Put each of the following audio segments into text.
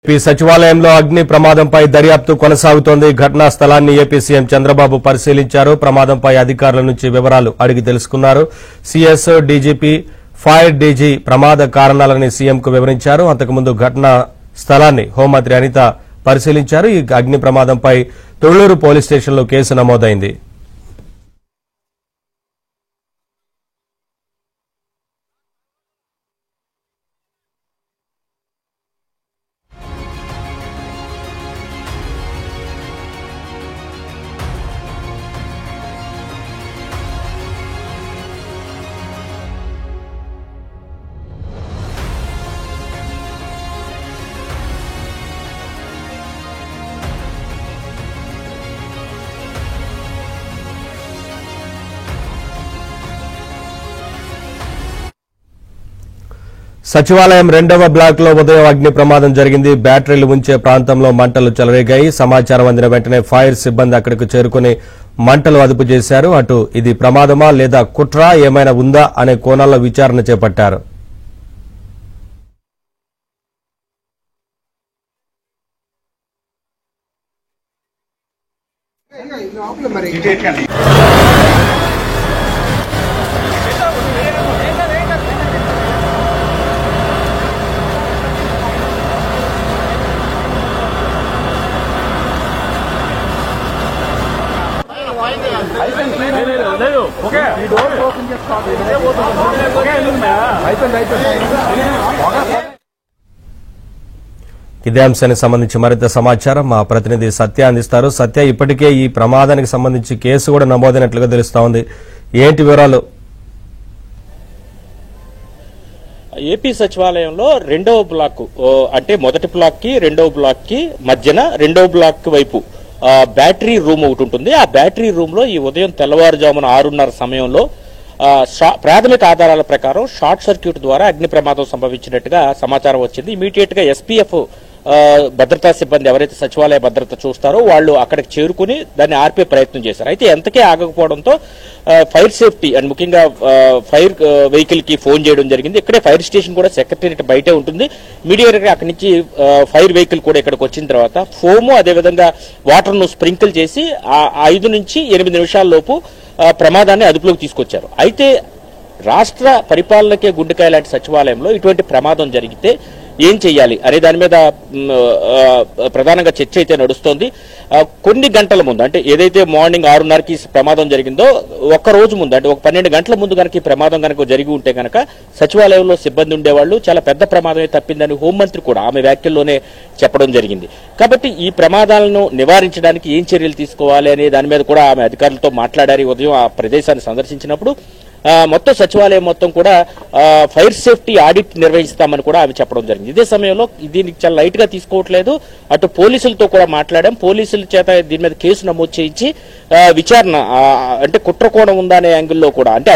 AP సచివాలయంలో అగ్ని ప్రమాదంపై దర్యాప్తు కొనసాగుతోంది. ఘటనా స్థలాన్ని ఏపీ సీఎం చంద్రబాబు పరిశీలించారు. ప్రమాదంపై అధికారుల నుంచి వివరాలు అడిగి తెలుసుకున్నారు. సీఎస్, డీజీపీ, ఫైర్ డీజీ ప్రమాద కారణాలని సీఎంకు వివరించారు. అంతకుముందు ఘటనా స్థలాన్ని హోంమంత్రి అనిత పరిశీలించారు. ఈ అగ్ని ప్రమాదంపై తొళ్లూరు పోలీస్ స్టేషన్లో కేసు నమోదైంది. సచివాలయం 2వ బ్లాక్ లో ఉదయం అగ్ని ప్రమాదం జరిగింది. బ్యాటరీలు ఉంచే ప్రాంతంలో మంటలు చెలరేగాయి. సమాచారం అందిన వెంటనే ఫైర్ సిబ్బంది అక్కడికి చేరుకుని మంటలు అదుపు చేశారు. అటు ఇది ప్రమాదమా లేదా కుట్ర ఏమైనా ఉందా అనే కోణాల్లో విచారణ చేపట్టారు. ఇదే అంశానికి సంబంధించి మరింత సమాచారం మా ప్రతినిధి సత్య అందిస్తారు. సత్య, ఇప్పటికే ఈ ప్రమాదానికి సంబంధించి కేసు కూడా నమోదైనట్లుగా తెలుస్తోంది. ఏంటి వివరాలు? ఏపీ సచివాలయంలో 2వ బ్లాక్ అంటే మొదటి బ్లాక్ కి 2వ బ్లాక్ కి మధ్యన 2వ బ్లాక్ వైపు బ్యాటరీ రూమ్ ఒకటి ఉంటుంది. ఆ బ్యాటరీ రూమ్ లో ఈ ఉదయం తెల్లవారుజామున 6:30 సమయంలో ప్రాథమిక ఆధారాల ప్రకారం షార్ట్ సర్క్యూట్ ద్వారా అగ్ని ప్రమాదం సంభవించినట్టుగా సమాచారం వచ్చింది. ఇమీడియట్ గా ఎస్పీఎఫ్ భద్రతా సిబ్బంది ఎవరైతే సచివాలయ భద్రత చూస్తారో వాళ్ళు అక్కడికి చేరుకుని దాన్ని ఆర్పే ప్రయత్నం చేశారు. అయితే ఎంతకే ఆగకపోవడంతో ఫైర్ సేఫ్టీ అండ్ ముఖ్యంగా ఫైర్ వెహికల్ కి ఫోన్ చేయడం జరిగింది. ఇక్కడే ఫైర్ స్టేషన్ కూడా సెక్రటేరియట్ బయటే ఉంటుంది. ఇమీడియట్ గా అక్కడి నుంచి ఫైర్ వెహికల్ కూడా ఇక్కడికి వచ్చిన తర్వాత ఫోము అదేవిధంగా వాటర్ ను స్ప్రింకిల్ చేసి 5 నుంచి 8 నిమిషాల లోపు ప్రమాదాన్ని అదుపులోకి తీసుకొచ్చారు. అయితే రాష్ట్ర పరిపాలనకే గుండెకాయ లాంటి సచివాలయంలో ఇటువంటి ప్రమాదం జరిగితే ఏం చెయ్యాలి అనే దాని మీద ప్రధానంగా చర్చ అయితే నడుస్తోంది. కొన్ని గంటల ముందు అంటే ఏదైతే మార్నింగ్ 6:30కి ప్రమాదం జరిగిందో ఒక్క రోజు ముందు అంటే ఒక 12 గంటల ముందు కనుక ఈ ప్రమాదం కనుక జరిగి ఉంటే కనుక సచివాలయంలో సిబ్బంది ఉండేవాళ్ళు చాలా పెద్ద ప్రమాదమే తప్పిందని హోంమంత్రి కూడా ఆమె వ్యాఖ్యల్లోనే చెప్పడం జరిగింది. కాబట్టి ఈ ప్రమాదాలను నివారించడానికి ఏం చర్యలు తీసుకోవాలి అనే దాని మీద కూడా ఆమె అధికారులతో మాట్లాడారు. ఉదయం ఆ ప్రదేశాన్ని సందర్శించినప్పుడు మొత్తం సచివాలయం మొత్తం కూడా ఫైర్ సేఫ్టీ ఆడిట్ నిర్వహిస్తామని కూడా ఆమె చెప్పడం జరిగింది. ఇదే సమయంలో దీనికి చాలా లైట్ గా తీసుకోవట్లేదు. అటు పోలీసులతో కూడా మాట్లాడాం. పోలీసుల చేత దీని మీద కేసు నమోదు చేయించి విచారణ అంటే కుట్ర కోణం ఉందా అనే యాంగిల్లో కూడా అంటే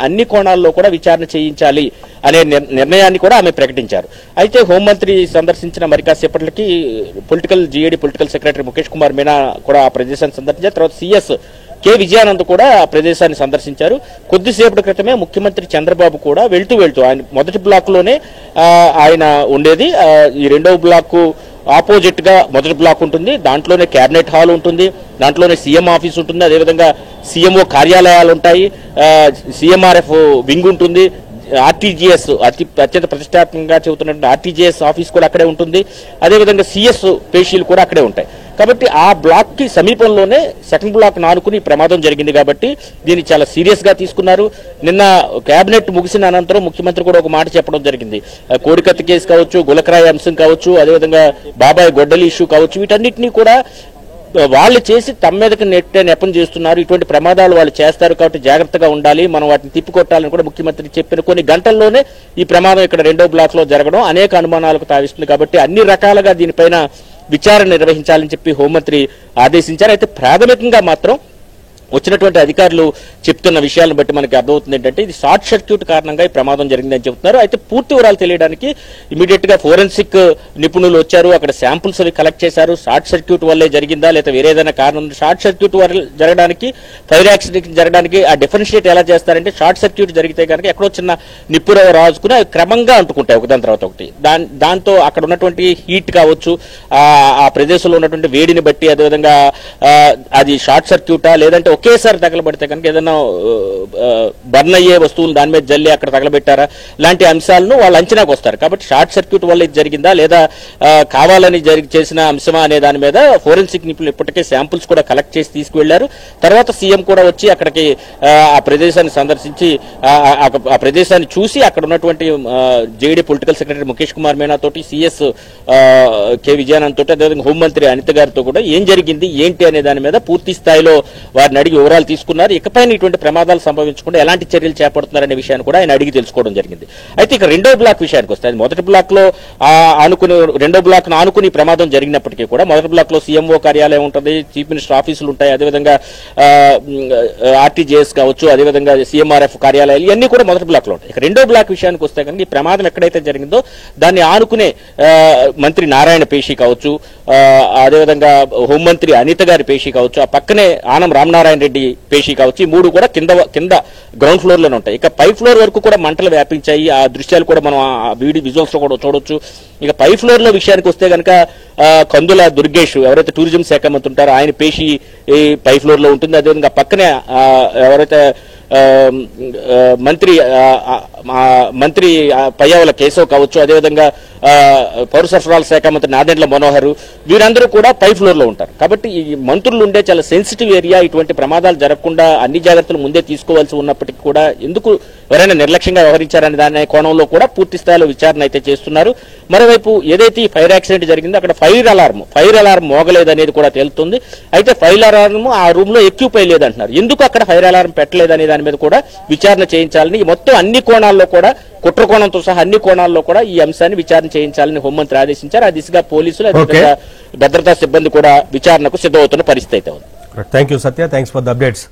అన్ని కోణాల్లో కూడా విచారణ చేయించాలి అనే నిర్ణయాన్ని కూడా ఆమె ప్రకటించారు. అయితే హోంమంత్రి సందర్శించిన మరి కాసేపటికి GAD political secretary Mukesh Kumar Meena కూడా ఆ ప్రదేశాన్ని సందర్శించారు. తర్వాత సీఎస్ కె విజయానంద్ కూడా ఆ ప్రదేశాన్ని సందర్శించారు. కొద్దిసేపటి క్రితమే ముఖ్యమంత్రి చంద్రబాబు కూడా వెళ్తూ ఆయన మొదటి బ్లాక్ లోనే ఆయన ఉండేది. ఈ 2వ బ్లాక్ ఆపోజిట్ గా మొదటి బ్లాక్ ఉంటుంది. దాంట్లోనే కేబినెట్ హాల్ ఉంటుంది. దాంట్లోనే సీఎం ఆఫీస్ ఉంటుంది. అదేవిధంగా సీఎంఓ కార్యాలయాలు ఉంటాయి. సీఎంఆర్ఎఫ్ వింగ్ ఉంటుంది. ఆర్టీజీఎస్ అత్యంత ప్రతిష్టాత్మకంగా చెబుతున్నటువంటి ఆర్టీజీఎస్ ఆఫీస్ కూడా అక్కడే ఉంటుంది. అదేవిధంగా సిఎస్ పేషీలు కూడా అక్కడే ఉంటాయి. కాబట్టి ఆ బ్లాక్ కి సమీపంలోనే సెకండ్ బ్లాక్ నానుకుని ప్రమాదం జరిగింది. కాబట్టి దీన్ని చాలా సీరియస్ గా తీసుకున్నారు. నిన్న కేబినెట్ ముగిసిన అనంతరం ముఖ్యమంత్రి కూడా ఒక మాట చెప్పడం జరిగింది. కోడికత్తి కేసు కావచ్చు, గులకరాయి అంశం కావచ్చు, అదేవిధంగా బాబాయ్ గొడ్డలి ఇష్యూ కావచ్చు, వీటన్నిటినీ కూడా వాళ్ళు చేసి తమ మీదకి నెపం చేస్తున్నారు. ఇటువంటి ప్రమాదాలు వాళ్ళు చేస్తారు కాబట్టి జాగ్రత్తగా ఉండాలి, మనం వాటిని తిప్పికొట్టాలని కూడా ముఖ్యమంత్రి చెప్పిన కొన్ని గంటల్లోనే ఈ ప్రమాదం ఇక్కడ 2వ బ్లాక్ లో జరగడం అనేక అనుమానాలకు తావిస్తుంది. కాబట్టి అన్ని రకాలుగా దీనిపైన విచారణ నిర్వహించాలని చెప్పి హోంమంత్రి ఆదేశించారు. అయితే ప్రాథమికంగా మాత్రం వచ్చినటువంటి అధికారులు చెప్తున్న విషయాలను బట్టి మనకి అర్థమవుతుంది ఏంటంటే ఇది షార్ట్ సర్క్యూట్ కారణంగా ఈ ప్రమాదం జరిగిందని చెబుతున్నారు. అయితే పూర్తి వివరాలు తెలియడానికి ఇమీడియట్ గా ఫోరెన్సిక్ నిపుణులు వచ్చారు, అక్కడ శాంపుల్స్ అవి కలెక్ట్ చేశారు. షార్ట్ సర్క్యూట్ వల్లే జరిగిందా లేదా వేరే ఏదైనా కారణం? షార్ట్ సర్క్యూట్ వల్ల జరగడానికి, ఫైర్ యాక్సిడెంట్ జరగడానికి ఆ డిఫరెన్షియేట్ ఎలా చేస్తారంటే షార్ట్ సర్క్యూట్ జరిగితే కనుక ఎక్కడో చిన్న నిప్పు రాజుకుని అవి క్రమంగా అంటుకుంటాయి ఒకదాని తర్వాత ఒకటి. దాంతో అక్కడ ఉన్నటువంటి హీట్ కావచ్చు, ఆ ప్రదేశంలో ఉన్నటువంటి వేడిని బట్టి, అదేవిధంగా అది షార్ట్ సర్క్యూటా లేదంటే ఒకేసారి తగలబడితే కనుక ఏదైనా బర్న్ అయ్యే వస్తువులు దాని మీద జల్లి అక్కడ తగలబెట్టారా లాంటి అంశాలను వాళ్ళు అంచనాకు వస్తారు. కాబట్టి షార్ట్ సర్క్యూట్ వల్ల ఇది జరిగిందా లేదా కావాలని చేసిన అంశమా అనే దాని మీద ఫోరెన్సిక్ నిపుణులు ఇప్పటికే శాంపుల్స్ కూడా కలెక్ట్ చేసి తీసుకువెళ్లారు. తర్వాత సీఎం కూడా వచ్చి అక్కడికి ఆ ప్రదేశాన్ని సందర్శించి ఆ ప్రదేశాన్ని చూసి అక్కడ ఉన్నటువంటి JD political secretary Mukesh Kumar Meena తోటి, సిఎస్ కె విజయానంద్ తోటి, అదేవిధంగా హోంమంత్రి అనిత గారితో కూడా ఏం జరిగింది ఏంటి అనే దాని మీద పూర్తి స్థాయిలో వారిని అడిగి వివరాలు తీసుకున్నారు. ఇకపైన ఇటువంటి ప్రమాదాలు సంభవించకుండా ఎలాంటి చర్యలు చేపడుతున్నారనే విషయాన్ని కూడా ఆయన అడిగి తెలుసుకోవడం జరిగింది. అయితే ఇక రెండో బ్లాక్ విషయానికి వస్తే మొదటి బ్లాక్ లో ఆనుకుని, రెండో బ్లాక్ ను ఆనుకుని ప్రమాదం జరిగినప్పటికీ కూడా మొదటి బ్లాక్ లో సీఎంఓ కార్యాలయం ఉంటుంది, చీఫ్ మినిస్టర్ ఆఫీసులు ఉంటాయి, అదేవిధంగా ఆర్టీజీఎస్ కావచ్చు, అదేవిధంగా సీఎంఆర్ఎఫ్ కార్యాలయాలు ఇవన్నీ కూడా మొదటి బ్లాక్ లో ఉంటాయి. ఇక రెండో బ్లాక్ విషయానికి వస్తే కనుక ఈ ప్రమాదం ఎక్కడైతే జరిగిందో దాన్ని ఆనుకునే మంత్రి నారాయణ పేషి కావచ్చు, అదేవిధంగా హోంమంత్రి అనిత గారి పేషి కావచ్చు, ఆ పక్కనే ఆనం రామనారాయణ రెడ్డి పేషి కావచ్చు, ఈ మూడు కూడా కింద గ్రౌండ్ ఫ్లోర్ లోనే ఉంటాయి. ఇక పై ఫ్లోర్ వరకు కూడా మంటలు వ్యాపించాయి. ఆ దృశ్యాలు కూడా మనం వీడియో విజువల్స్ లో కూడా చూడొచ్చు. ఇక పై ఫ్లోర్ లో విషయానికి వస్తే కనుక కందుల దుర్గేష్ ఎవరైతే టూరిజం శాఖ మంత్రి ఉంటారో ఆయన పేషి పై ఫ్లోర్ లో ఉంటుంది. అదేవిధంగా పక్కనే ఎవరైతే మంత్రి పయ్యావుల కేశవ్ కావచ్చు, అదేవిధంగా పౌర సరఫరాల శాఖ మంత్రి నాదెండ్ల మనోహర్, వీరందరూ కూడా పై ఫ్లోర్ లో ఉంటారు. కాబట్టి ఈ మంత్రులు ఉండే చాలా సెన్సిటివ్ ఏరియా. ఇటువంటి ప్రమాదాలు జరగకుండా అన్ని జాగ్రత్తలు ముందే తీసుకోవాల్సి ఉన్నప్పటికీ కూడా ఎందుకు ఎవరైనా నిర్లక్ష్యంగా వ్యవహరించారనే దాని కోణంలో కూడా పూర్తి స్థాయిలో విచారణ అయితే చేస్తున్నారు. మరోవైపు ఏదైతే ఈ ఫైర్ యాక్సిడెంట్ జరిగిందో అక్కడ ఫైర్ అలారం మోగలేదనేది కూడా తేలుతుంది. అయితే ఫైర్ అలారం ఆ రూమ్ లో ఎక్యూపై లేదంటున్నారు. ఎందుకు అక్కడ ఫైర్ అలారం పెట్టలేదనే దాని మీద కూడా విచారణ చేయించాలని, మొత్తం అన్ని కోణాల్లో కూడా, కుట్ర కోణంతో సహా అన్ని కోణాల్లో కూడా ఈ అంశాన్ని విచారణ చేయించాలని హోంమంత్రి ఆదేశించారు. ఆ దిశగా పోలీసులు, అదేవిధంగా భద్రతా సిబ్బంది కూడా విచారణకు సిద్ధమవుతున్న పరిస్థితి అయితే ఉంది. Thank you Satya, thanks for the updates.